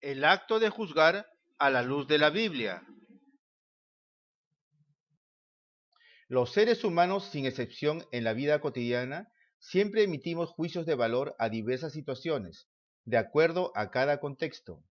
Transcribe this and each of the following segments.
El acto de juzgar a la luz de la Biblia. Los seres humanos, sin excepción en la vida cotidiana, siempre emitimos juicios de valor a diversas situaciones, de acuerdo a cada contexto.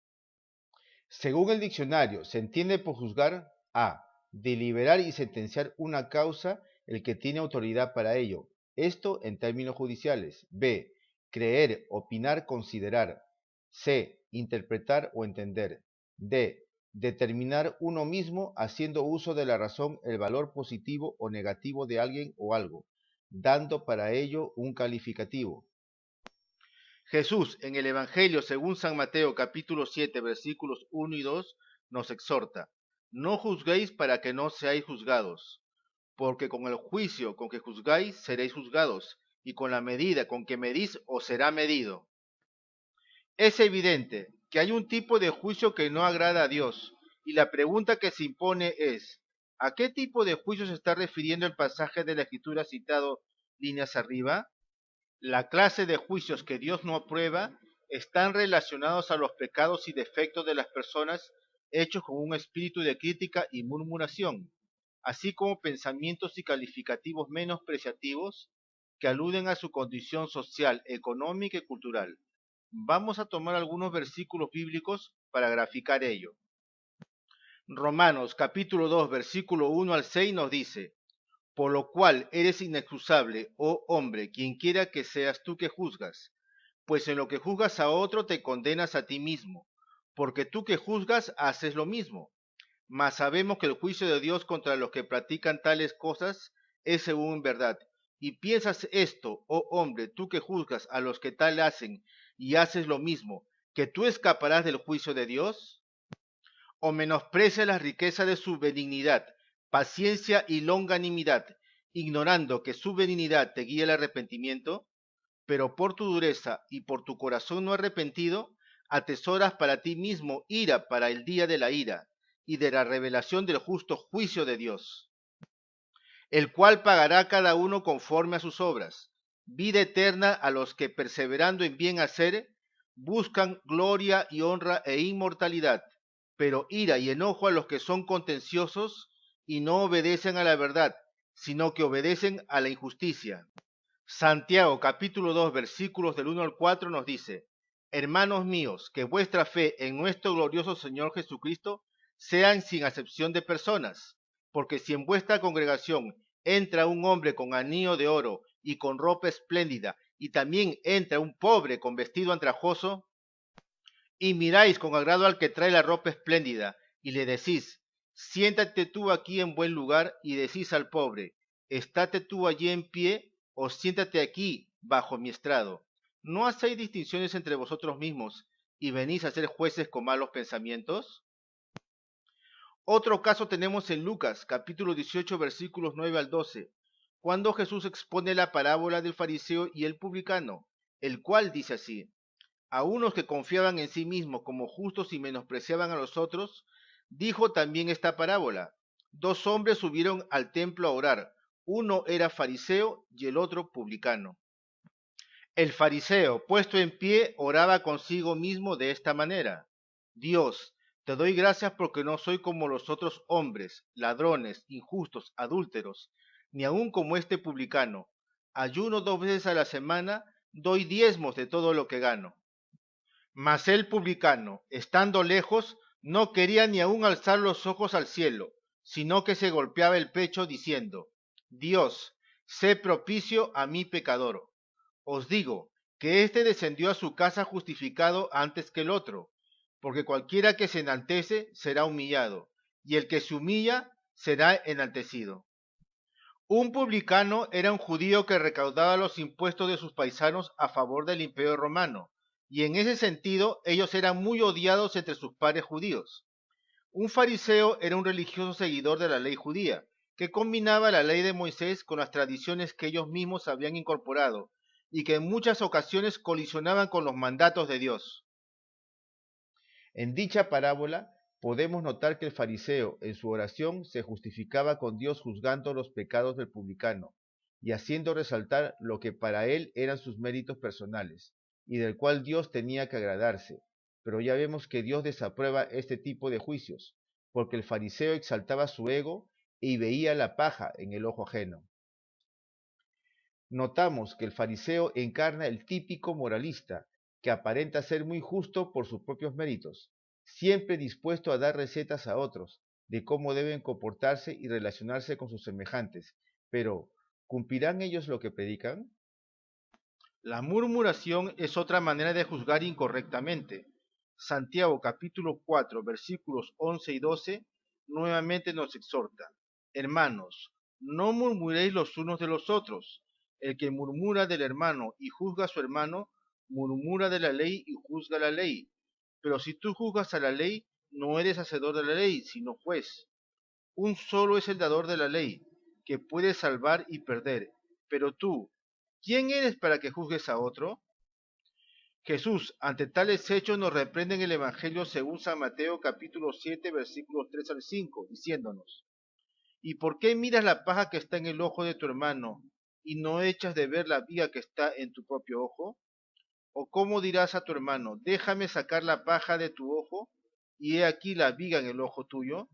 Según el diccionario, se entiende por juzgar a deliberar y sentenciar una causa el que tiene autoridad para ello, esto en términos judiciales. B. Creer, opinar, considerar. C. Interpretar o entender. D. Determinar uno mismo haciendo uso de la razón el valor positivo o negativo de alguien o algo, dando para ello un calificativo. Jesús, en el Evangelio según San Mateo capítulo 7 versículos 1 y 2, nos exhorta: no juzguéis para que no seáis juzgados, porque con el juicio con que juzgáis seréis juzgados, y con la medida con que medís os será medido. Es evidente que hay un tipo de juicio que no agrada a Dios, y la pregunta que se impone es: ¿a qué tipo de juicio se está refiriendo el pasaje de la Escritura citado líneas arriba? La clase de juicios que Dios no aprueba están relacionados a los pecados y defectos de las personas hechos con un espíritu de crítica y murmuración, así como pensamientos y calificativos menospreciativos que aluden a su condición social, económica y cultural. Vamos a tomar algunos versículos bíblicos para graficar ello. Romanos capítulo 2 versículo 1 al 6 nos dice: por lo cual eres inexcusable, oh hombre, quienquiera que seas tú que juzgas, pues en lo que juzgas a otro te condenas a ti mismo, porque tú que juzgas haces lo mismo. Mas sabemos que el juicio de Dios contra los que practican tales cosas es según verdad. Y piensas esto, oh hombre, tú que juzgas a los que tal hacen y haces lo mismo, que tú escaparás del juicio de Dios, o menosprecias la riqueza de su benignidad, paciencia y longanimidad, ignorando que su benignidad te guía al arrepentimiento, pero por tu dureza y por tu corazón no arrepentido, atesoras para ti mismo ira para el día de la ira y de la revelación del justo juicio de Dios, el cual pagará a cada uno conforme a sus obras, vida eterna a los que perseverando en bien hacer, buscan gloria y honra e inmortalidad, pero ira y enojo a los que son contenciosos y no obedecen a la verdad, sino que obedecen a la injusticia. Santiago capítulo 2 versículos del 1 al 4 nos dice: hermanos míos, que vuestra fe en nuestro glorioso Señor Jesucristo sean sin acepción de personas, porque si en vuestra congregación entra un hombre con anillo de oro y con ropa espléndida, y también entra un pobre con vestido andrajoso, y miráis con agrado al que trae la ropa espléndida, y le decís: siéntate tú aquí en buen lugar, y decís al pobre: estate tú allí en pie, o siéntate aquí bajo mi estrado. ¿No hacéis distinciones entre vosotros mismos, y venís a ser jueces con malos pensamientos? Otro caso tenemos en Lucas, capítulo 18, versículos 9 al 12, cuando Jesús expone la parábola del fariseo y el publicano, el cual dice así: a unos que confiaban en sí mismos como justos y menospreciaban a los otros, dijo también esta parábola. Dos hombres subieron al templo a orar, uno era fariseo y el otro publicano. El fariseo, puesto en pie, oraba consigo mismo de esta manera: Dios, te doy gracias porque no soy como los otros hombres, ladrones, injustos, adúlteros, ni aun como este publicano. Ayuno 2 veces a la semana, doy diezmos de todo lo que gano. Mas el publicano, estando lejos, no quería ni aun alzar los ojos al cielo, sino que se golpeaba el pecho diciendo: Dios, sé propicio a mi pecador. Os digo que éste descendió a su casa justificado antes que el otro, porque cualquiera que se enaltece será humillado, y el que se humilla será enaltecido. Un publicano era un judío que recaudaba los impuestos de sus paisanos a favor del imperio romano, y en ese sentido ellos eran muy odiados entre sus pares judíos. Un fariseo era un religioso seguidor de la ley judía, que combinaba la ley de Moisés con las tradiciones que ellos mismos habían incorporado, y que en muchas ocasiones colisionaban con los mandatos de Dios. En dicha parábola podemos notar que el fariseo en su oración se justificaba con Dios juzgando los pecados del publicano y haciendo resaltar lo que para él eran sus méritos personales y del cual Dios tenía que agradarse, pero ya vemos que Dios desaprueba este tipo de juicios, porque el fariseo exaltaba su ego y veía la paja en el ojo ajeno. Notamos que el fariseo encarna el típico moralista, que aparenta ser muy justo por sus propios méritos, siempre dispuesto a dar recetas a otros de cómo deben comportarse y relacionarse con sus semejantes. Pero, ¿cumplirán ellos lo que predican? La murmuración es otra manera de juzgar incorrectamente. Santiago capítulo 4 versículos 11 y 12 nuevamente nos exhorta: Hermanos, no murmuréis los unos de los otros. El que murmura del hermano y juzga a su hermano, murmura de la ley y juzga la ley. Pero si tú juzgas a la ley, no eres hacedor de la ley, sino juez. Un solo es el dador de la ley, que puede salvar y perder. Pero tú, ¿quién eres para que juzgues a otro? Jesús, ante tales hechos, nos reprende en el Evangelio según San Mateo capítulo 7 versículos 3 al 5, diciéndonos: ¿Y por qué miras la paja que está en el ojo de tu hermano y no echas de ver la viga que está en tu propio ojo? ¿O cómo dirás a tu hermano: déjame sacar la paja de tu ojo, y he aquí la viga en el ojo tuyo?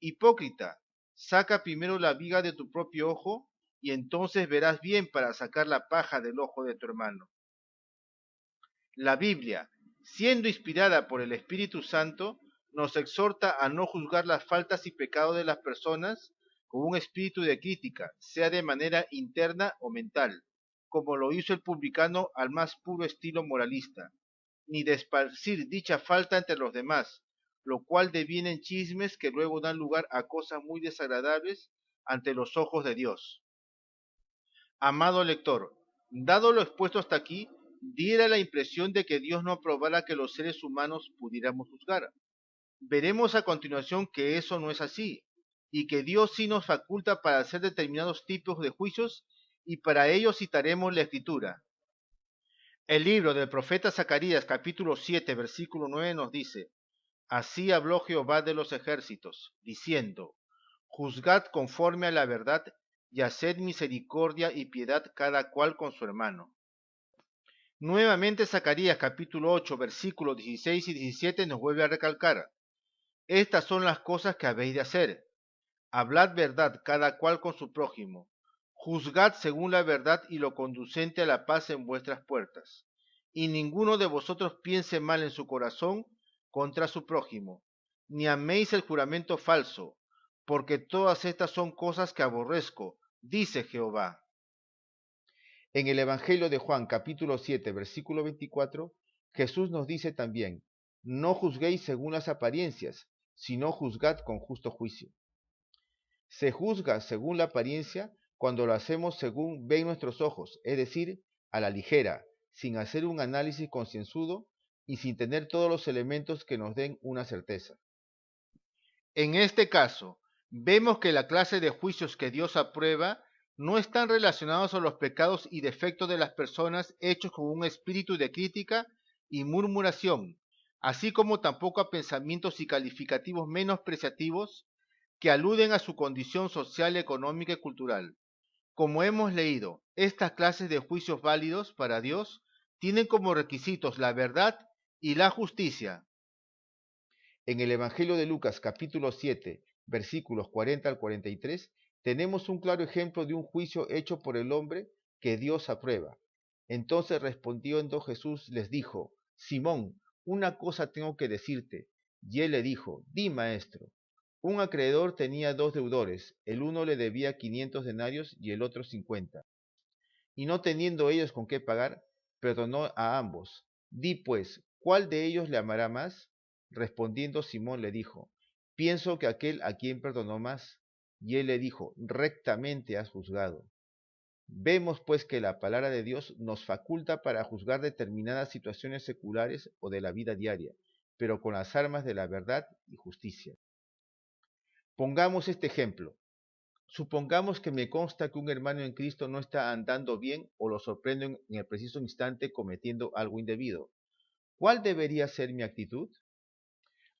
Hipócrita, saca primero la viga de tu propio ojo, y entonces verás bien para sacar la paja del ojo de tu hermano. La Biblia, siendo inspirada por el Espíritu Santo, nos exhorta a no juzgar las faltas y pecados de las personas con un espíritu de crítica, sea de manera interna o mental, como lo hizo el publicano al más puro estilo moralista, ni de esparcir dicha falta entre los demás, lo cual deviene en chismes que luego dan lugar a cosas muy desagradables ante los ojos de Dios. Amado lector, dado lo expuesto hasta aquí, diera la impresión de que Dios no aprobara que los seres humanos pudiéramos juzgar. Veremos a continuación que eso no es así, y que Dios sí nos faculta para hacer determinados tipos de juicios, y para ello citaremos la Escritura. El libro del profeta Zacarías capítulo 7 versículo 9 nos dice: Así habló Jehová de los ejércitos, diciendo: Juzgad conforme a la verdad, y haced misericordia y piedad cada cual con su hermano. Nuevamente Zacarías capítulo 8 versículos 16 y 17 nos vuelve a recalcar: Estas son las cosas que habéis de hacer. Hablad verdad cada cual con su prójimo. Juzgad según la verdad y lo conducente a la paz en vuestras puertas. Y ninguno de vosotros piense mal en su corazón contra su prójimo, ni améis el juramento falso, porque todas estas son cosas que aborrezco, dice Jehová. En el Evangelio de Juan capítulo 7 versículo 24, Jesús nos dice también: no juzguéis según las apariencias, sino juzgad con justo juicio. Se juzga según la apariencia cuando lo hacemos según ven nuestros ojos, es decir, a la ligera, sin hacer un análisis concienzudo y sin tener todos los elementos que nos den una certeza. En este caso, vemos que la clase de juicios que Dios aprueba no están relacionados a los pecados y defectos de las personas hechos con un espíritu de crítica y murmuración, así como tampoco a pensamientos y calificativos menospreciativos que aluden a su condición social, económica y cultural. Como hemos leído, estas clases de juicios válidos para Dios tienen como requisitos la verdad y la justicia. En el Evangelio de Lucas capítulo 7 versículos 40 al 43 tenemos un claro ejemplo de un juicio hecho por el hombre que Dios aprueba. Entonces respondiendo Jesús les dijo: Simón, una cosa tengo que decirte. Y él le dijo: di, maestro. Un acreedor tenía dos deudores, el uno le debía 500 denarios y el otro 50. Y no teniendo ellos con qué pagar, perdonó a ambos. Di pues, ¿cuál de ellos le amará más? Respondiendo Simón le dijo: pienso que aquel a quien perdonó más. Y él le dijo: rectamente has juzgado. Vemos pues que la palabra de Dios nos faculta para juzgar determinadas situaciones seculares o de la vida diaria, pero con las armas de la verdad y justicia. Pongamos este ejemplo. Supongamos que me consta que un hermano en Cristo no está andando bien o lo sorprendo en el preciso instante cometiendo algo indebido. ¿Cuál debería ser mi actitud?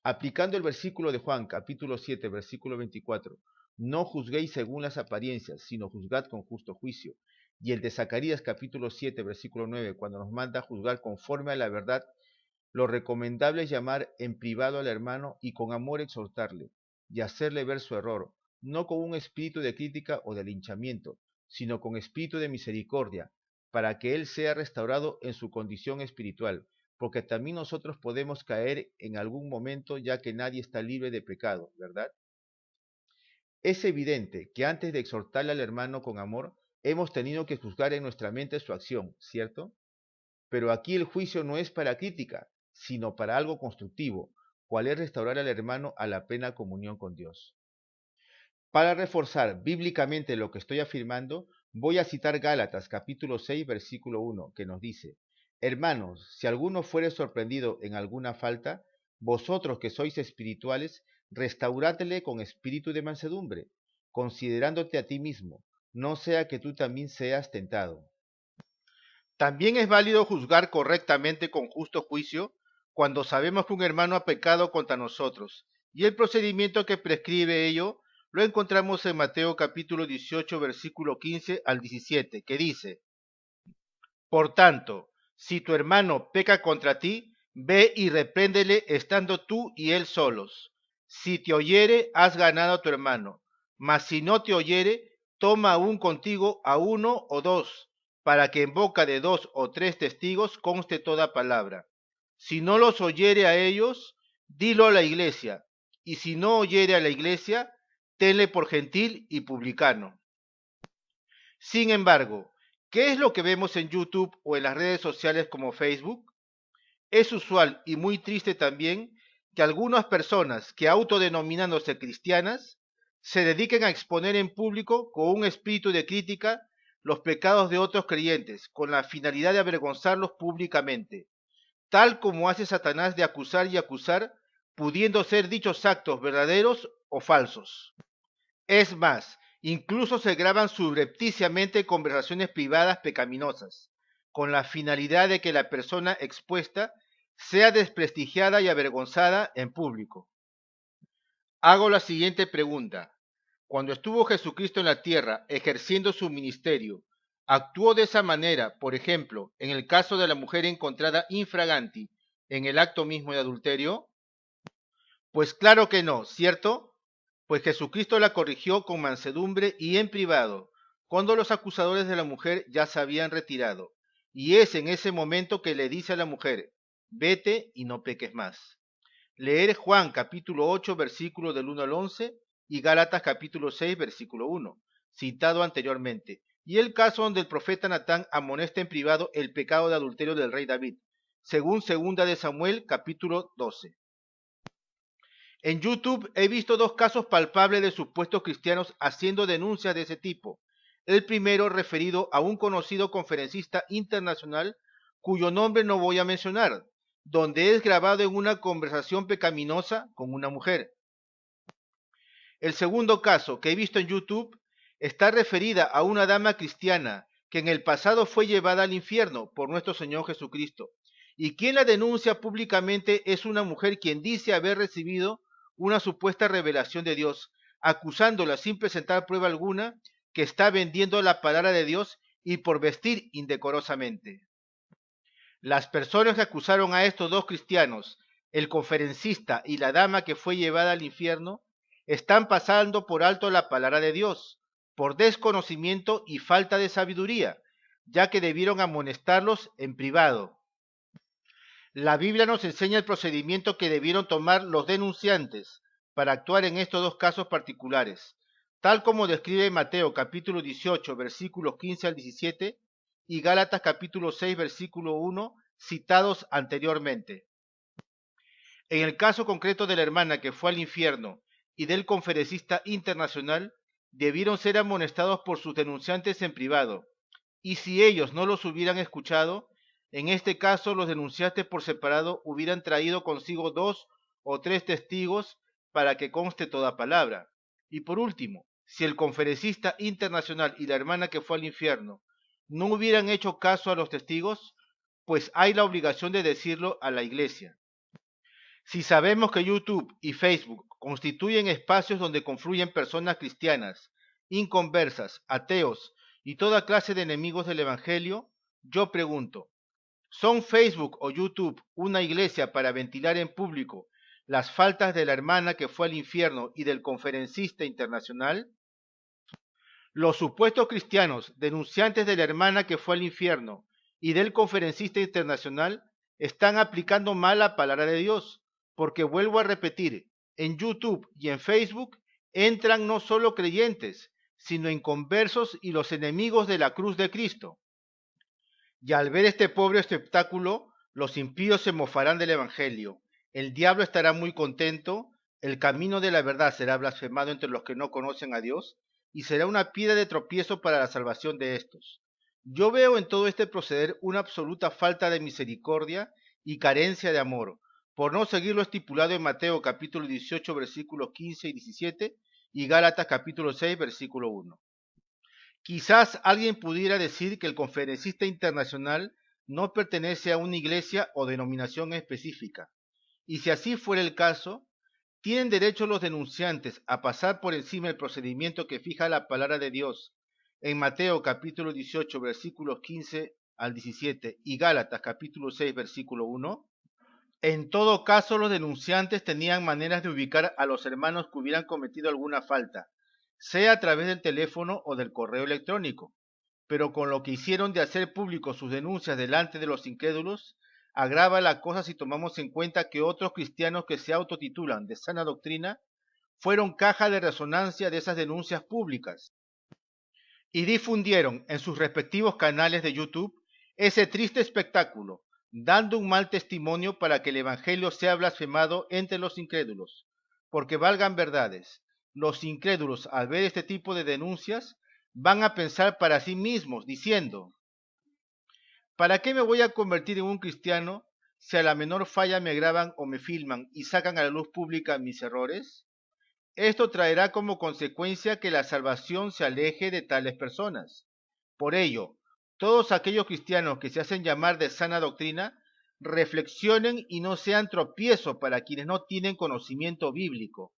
Aplicando el versículo de Juan, capítulo 7, versículo 24, no juzguéis según las apariencias, sino juzgad con justo juicio. Y el de Zacarías, capítulo 7, versículo 9, cuando nos manda juzgar conforme a la verdad Lo recomendable es llamar en privado al hermano y con amor exhortarle y hacerle ver su error, no con un espíritu de crítica o de linchamiento, sino con espíritu de misericordia, para que él sea restaurado en su condición espiritual, porque también nosotros podemos caer en algún momento, ya que nadie está libre de pecado, ¿verdad? Es evidente que antes de exhortarle al hermano con amor, hemos tenido que juzgar en nuestra mente su acción, ¿cierto? Pero aquí el juicio no es para crítica, sino para algo constructivo, cual es restaurar al hermano a la plena comunión con Dios. Para reforzar bíblicamente lo que estoy afirmando, voy a citar Gálatas capítulo 6, versículo 1, que nos dice: Hermanos, si alguno fuere sorprendido en alguna falta, vosotros que sois espirituales, restaurátele con espíritu de mansedumbre, considerándote a ti mismo, no sea que tú también seas tentado. También es válido juzgar correctamente con justo juicio cuando sabemos que un hermano ha pecado contra nosotros, y el procedimiento que prescribe ello lo encontramos en Mateo capítulo 18, versículo 15 al 17, que dice: Por tanto, si tu hermano peca contra ti, ve y repréndele estando tú y él solos. Si te oyere, has ganado a tu hermano. Mas si no te oyere, toma aún contigo a uno o dos, para que en boca de dos o tres testigos conste toda palabra. Si no los oyere a ellos, dilo a la iglesia. Y si no oyere a la iglesia, tenle por gentil y publicano. Sin embargo, ¿qué es lo que vemos en YouTube o en las redes sociales como Facebook? Es usual y muy triste también que algunas personas que autodenominándose cristianas se dediquen a exponer en público con un espíritu de crítica los pecados de otros creyentes con la finalidad de avergonzarlos públicamente, tal como hace Satanás de acusar y acusar, pudiendo ser dichos actos verdaderos o falsos. Es más, incluso se graban subrepticiamente conversaciones privadas pecaminosas, con la finalidad de que la persona expuesta sea desprestigiada y avergonzada en público. Hago la siguiente pregunta. Cuando estuvo Jesucristo en la tierra ejerciendo su ministerio, ¿actuó de esa manera, por ejemplo, en el caso de la mujer encontrada infraganti en el acto mismo de adulterio? Pues claro que no, ¿cierto? Pues Jesucristo la corrigió con mansedumbre y en privado, cuando los acusadores de la mujer ya se habían retirado. Y es en ese momento que le dice a la mujer: vete y no peques más. Leer Juan capítulo 8 versículo del 1 al 11 y Gálatas capítulo 6 versículo 1, citado anteriormente, y el caso donde el profeta Natán amonesta en privado el pecado de adulterio del rey David, según segunda de Samuel capítulo 12. En YouTube he visto dos casos palpables de supuestos cristianos haciendo denuncias de ese tipo. El primero referido a un conocido conferencista internacional cuyo nombre no voy a mencionar, donde es grabado en una conversación pecaminosa con una mujer. El segundo caso que he visto en YouTube está referida a una dama cristiana que en el pasado fue llevada al infierno por nuestro Señor Jesucristo. Y quien la denuncia públicamente es una mujer quien dice haber recibido una supuesta revelación de Dios, acusándola sin presentar prueba alguna que está vendiendo la palabra de Dios y por vestir indecorosamente. Las personas que acusaron a estos dos cristianos, el conferencista y la dama que fue llevada al infierno, están pasando por alto la palabra de Dios, por desconocimiento y falta de sabiduría, ya que debieron amonestarlos en privado. La Biblia nos enseña el procedimiento que debieron tomar los denunciantes para actuar en estos dos casos particulares, tal como describe Mateo capítulo 18 versículos 15 al 17 y Gálatas capítulo 6 versículo 1 citados anteriormente. En el caso concreto de la hermana que fue al infierno y del conferencista internacional, debieron ser amonestados por sus denunciantes en privado, y si ellos no los hubieran escuchado, en este caso los denunciantes por separado hubieran traído consigo dos o tres testigos para que conste toda palabra. Y por último, si el conferencista internacional y la hermana que fue al infierno no hubieran hecho caso a los testigos, pues hay la obligación de decirlo a la iglesia. Si sabemos que YouTube y Facebook constituyen espacios donde confluyen personas cristianas, inconversas, ateos y toda clase de enemigos del Evangelio, yo pregunto, ¿Son Facebook o YouTube una iglesia para ventilar en público las faltas de la hermana que fue al infierno y del conferencista internacional? Los supuestos cristianos, denunciantes de la hermana que fue al infierno y del conferencista internacional, están aplicando mal la palabra de Dios, porque vuelvo a repetir, en YouTube y en Facebook entran no solo creyentes, sino inconversos y los enemigos de la cruz de Cristo. Y al ver este pobre espectáculo, los impíos se mofarán del Evangelio. El diablo estará muy contento, el camino de la verdad será blasfemado entre los que no conocen a Dios, y será una piedra de tropiezo para la salvación de estos. Yo veo en todo este proceder una absoluta falta de misericordia y carencia de amor, por no seguir lo estipulado en Mateo capítulo 18 versículos 15 y 17 y Gálatas capítulo 6 versículo 1. Quizás alguien pudiera decir que el conferencista internacional no pertenece a una iglesia o denominación específica. Y si así fuera el caso, ¿tienen derecho los denunciantes a pasar por encima del procedimiento que fija la palabra de Dios en Mateo capítulo 18 versículos 15 al 17 y Gálatas capítulo 6 versículo 1? En todo caso, los denunciantes tenían maneras de ubicar a los hermanos que hubieran cometido alguna falta, sea a través del teléfono o del correo electrónico. Pero con lo que hicieron de hacer público sus denuncias delante de los incrédulos, agrava la cosa si tomamos en cuenta que otros cristianos que se autotitulan de sana doctrina fueron caja de resonancia de esas denuncias públicas y difundieron en sus respectivos canales de YouTube ese triste espectáculo, dando un mal testimonio para que el Evangelio sea blasfemado entre los incrédulos. Porque valgan verdades, los incrédulos al ver este tipo de denuncias van a pensar para sí mismos, diciendo, ¿para qué me voy a convertir en un cristiano si a la menor falla me graban o me filman y sacan a la luz pública mis errores? Esto traerá como consecuencia que la salvación se aleje de tales personas. Por ello, todos aquellos cristianos que se hacen llamar de sana doctrina, reflexionen y no sean tropiezo para quienes no tienen conocimiento bíblico.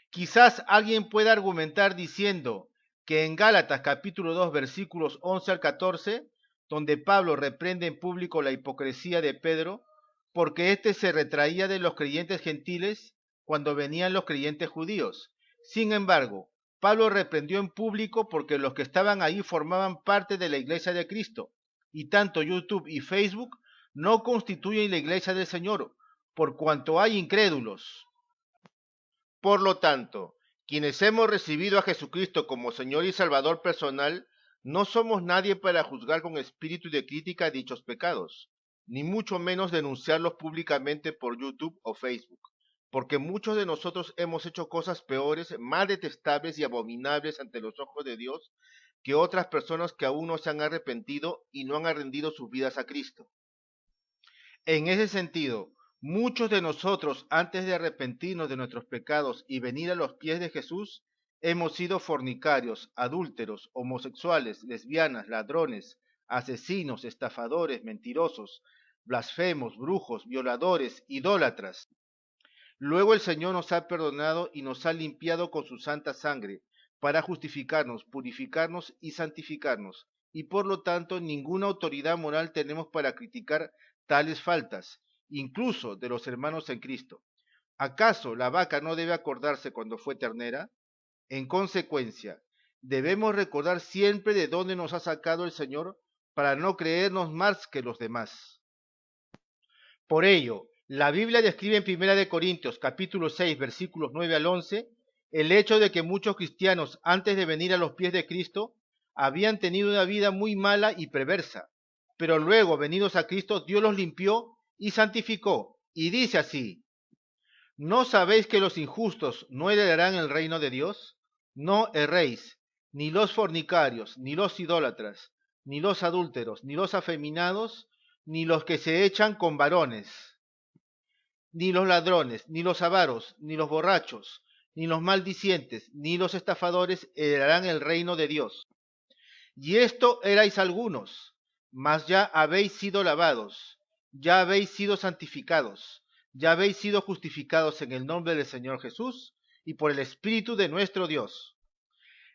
Quizás alguien pueda argumentar diciendo que en Gálatas capítulo 2 versículos 11 al 14, donde Pablo reprende en público la hipocresía de Pedro, porque éste se retraía de los creyentes gentiles cuando venían los creyentes judíos. Sin embargo, Pablo reprendió en público porque los que estaban ahí formaban parte de la iglesia de Cristo, y tanto YouTube y Facebook no constituyen la iglesia del Señor, por cuanto hay incrédulos. Por lo tanto, quienes hemos recibido a Jesucristo como Señor y Salvador personal, no somos nadie para juzgar con espíritu de crítica dichos pecados, ni mucho menos denunciarlos públicamente por YouTube o Facebook, porque muchos de nosotros hemos hecho cosas peores, más detestables y abominables ante los ojos de Dios que otras personas que aún no se han arrepentido y no han rendido sus vidas a Cristo. En ese sentido, muchos de nosotros, antes de arrepentirnos de nuestros pecados y venir a los pies de Jesús, hemos sido fornicarios, adúlteros, homosexuales, lesbianas, ladrones, asesinos, estafadores, mentirosos, blasfemos, brujos, violadores, idólatras. Luego el Señor nos ha perdonado y nos ha limpiado con su santa sangre, para justificarnos, purificarnos y santificarnos, y por lo tanto ninguna autoridad moral tenemos para criticar tales faltas, incluso de los hermanos en Cristo. ¿Acaso la vaca no debe acordarse cuando fue ternera? En consecuencia, debemos recordar siempre de dónde nos ha sacado el Señor para no creernos más que los demás. Por ello, la Biblia describe en 1 Corintios capítulo 6 versículos 9 al 11 el hecho de que muchos cristianos antes de venir a los pies de Cristo habían tenido una vida muy mala y perversa, pero luego venidos a Cristo Dios los limpió y santificó, y dice así: ¿no sabéis que los injustos no heredarán el reino de Dios? No erréis, ni los fornicarios, ni los idólatras, ni los adúlteros, ni los afeminados, ni los que se echan con varones, ni los ladrones, ni los avaros, ni los borrachos, ni los maldicientes, ni los estafadores heredarán el reino de Dios. Y esto erais algunos, mas ya habéis sido lavados, ya habéis sido santificados, ya habéis sido justificados en el nombre del Señor Jesús y por el Espíritu de nuestro Dios.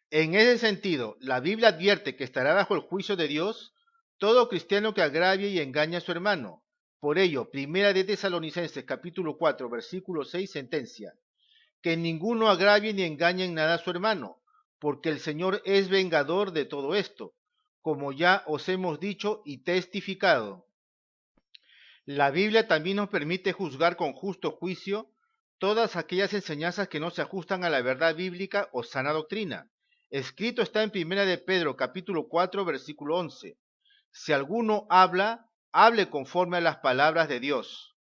En ese sentido, la Biblia advierte que estará bajo el juicio de Dios todo cristiano que agravie y engaña a su hermano. Por ello, Primera de Tesalonicenses capítulo 4, versículo 6 sentencia, que ninguno agravie ni engañe en nada a su hermano, porque el Señor es vengador de todo esto, como ya os hemos dicho y testificado. La Biblia también nos permite juzgar con justo juicio todas aquellas enseñanzas que no se ajustan a la verdad bíblica o sana doctrina. Escrito está en Primera de Pedro capítulo 4 versículo 11. Si alguno habla, hable conforme a las palabras de Dios.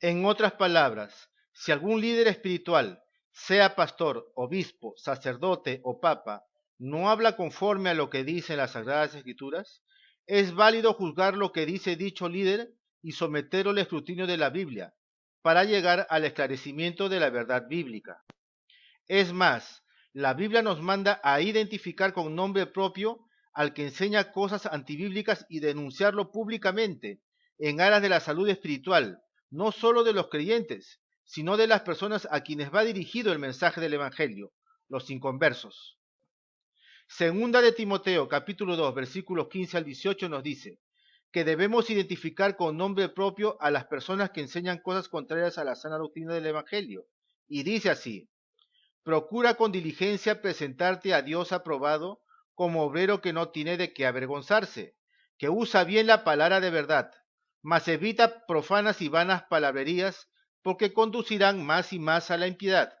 En otras palabras, si algún líder espiritual, sea pastor, obispo, sacerdote o papa, no habla conforme a lo que dicen las Sagradas Escrituras, es válido juzgar lo que dice dicho líder y someterlo al escrutinio de la Biblia, para llegar al esclarecimiento de la verdad bíblica. Es más, la Biblia nos manda a identificar con nombre propio al que enseña cosas antibíblicas y denunciarlo públicamente en aras de la salud espiritual, no solo de los creyentes, sino de las personas a quienes va dirigido el mensaje del Evangelio, los inconversos. Segunda de Timoteo, capítulo 2, versículos 15 al 18 nos dice que debemos identificar con nombre propio a las personas que enseñan cosas contrarias a la sana doctrina del Evangelio. Y dice así: procura con diligencia presentarte a Dios aprobado como obrero que no tiene de qué avergonzarse, que usa bien la palabra de verdad, mas evita profanas y vanas palabrerías, porque conducirán más y más a la impiedad.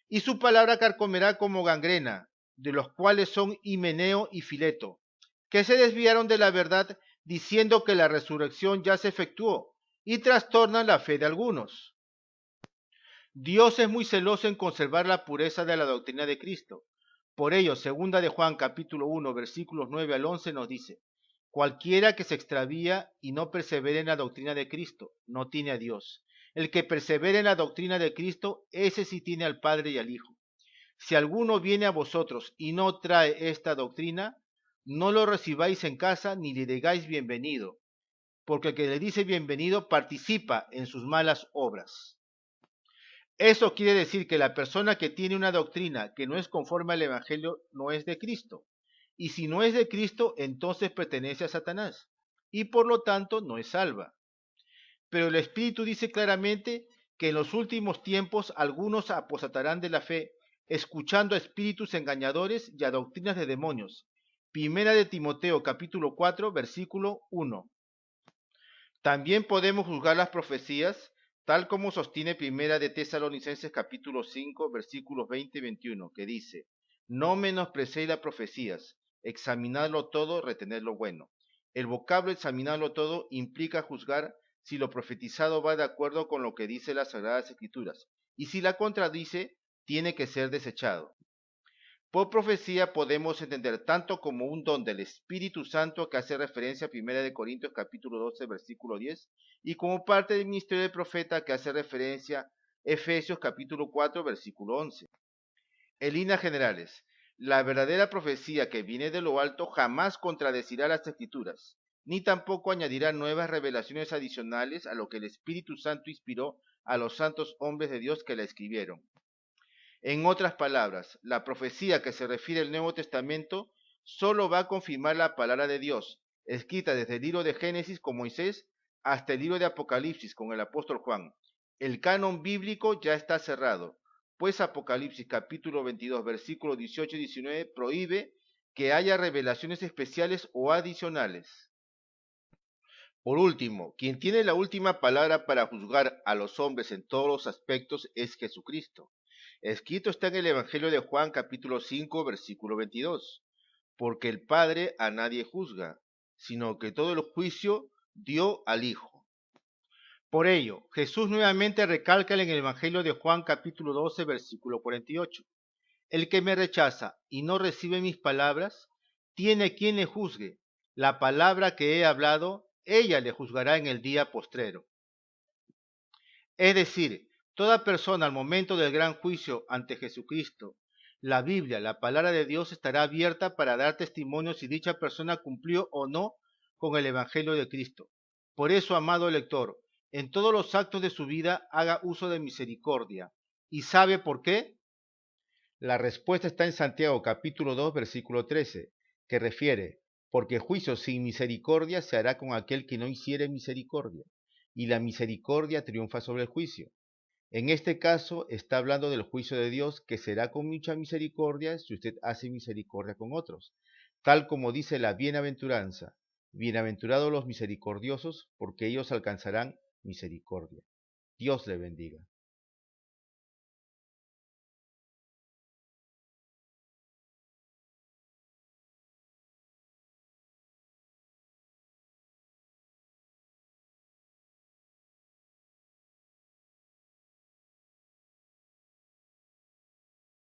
Y su palabra carcomerá como gangrena, de los cuales son Himeneo y Fileto, que se desviaron de la verdad diciendo que la resurrección ya se efectuó, y trastornan la fe de algunos. Dios es muy celoso en conservar la pureza de la doctrina de Cristo. Por ello, segunda de Juan capítulo 1 versículos 9 al 11 nos dice: cualquiera que se extravía y no persevere en la doctrina de Cristo, no tiene a Dios. El que persevere en la doctrina de Cristo, ese sí tiene al Padre y al Hijo. Si alguno viene a vosotros y no trae esta doctrina, no lo recibáis en casa ni le digáis bienvenido, porque el que le dice bienvenido participa en sus malas obras. Eso quiere decir que la persona que tiene una doctrina que no es conforme al Evangelio no es de Cristo. Y si no es de Cristo, entonces pertenece a Satanás. Y por lo tanto no es salva. Pero el Espíritu dice claramente que en los últimos tiempos algunos apostatarán de la fe, escuchando a espíritus engañadores y a doctrinas de demonios. Primera de Timoteo capítulo 4 versículo 1. También podemos juzgar las profecías, tal como sostiene Primera de Tesalonicenses capítulo 5, versículos 20 y 21, que dice: no menosprecéis las profecías, examinadlo todo, retened lo bueno. El vocablo examinarlo todo implica juzgar si lo profetizado va de acuerdo con lo que dice las Sagradas Escrituras, y si la contradice, tiene que ser desechado. Por profecía podemos entender tanto como un don del Espíritu Santo que hace referencia a 1 Corintios capítulo 12 versículo 10 y como parte del ministerio del profeta que hace referencia a Efesios capítulo 4 versículo 11. En líneas generales, la verdadera profecía que viene de lo alto jamás contradecirá las Escrituras, ni tampoco añadirá nuevas revelaciones adicionales a lo que el Espíritu Santo inspiró a los santos hombres de Dios que la escribieron. En otras palabras, la profecía que se refiere al Nuevo Testamento solo va a confirmar la palabra de Dios, escrita desde el libro de Génesis con Moisés hasta el libro de Apocalipsis con el apóstol Juan. El canon bíblico ya está cerrado, pues Apocalipsis capítulo 22 versículos 18 y 19 prohíbe que haya revelaciones especiales o adicionales. Por último, quien tiene la última palabra para juzgar a los hombres en todos los aspectos es Jesucristo. Escrito está en el Evangelio de Juan capítulo 5 versículo 22, porque el Padre a nadie juzga, sino que todo el juicio dio al Hijo. Por ello, Jesús nuevamente recalca en el Evangelio de Juan capítulo 12 versículo 48, el que me rechaza y no recibe mis palabras, tiene quien le juzgue. La palabra que he hablado, ella le juzgará en el día postrero. Es decir, toda persona al momento del gran juicio ante Jesucristo, la Biblia, la palabra de Dios estará abierta para dar testimonio si dicha persona cumplió o no con el Evangelio de Cristo. Por eso, amado lector, en todos los actos de su vida haga uso de misericordia. ¿Y sabe por qué? La respuesta está en Santiago capítulo 2 versículo 13, que refiere: porque juicio sin misericordia se hará con aquel que no hiciere misericordia, y la misericordia triunfa sobre el juicio. En este caso está hablando del juicio de Dios, que será con mucha misericordia si usted hace misericordia con otros, tal como dice la bienaventuranza: bienaventurados los misericordiosos, porque ellos alcanzarán misericordia. Dios le bendiga.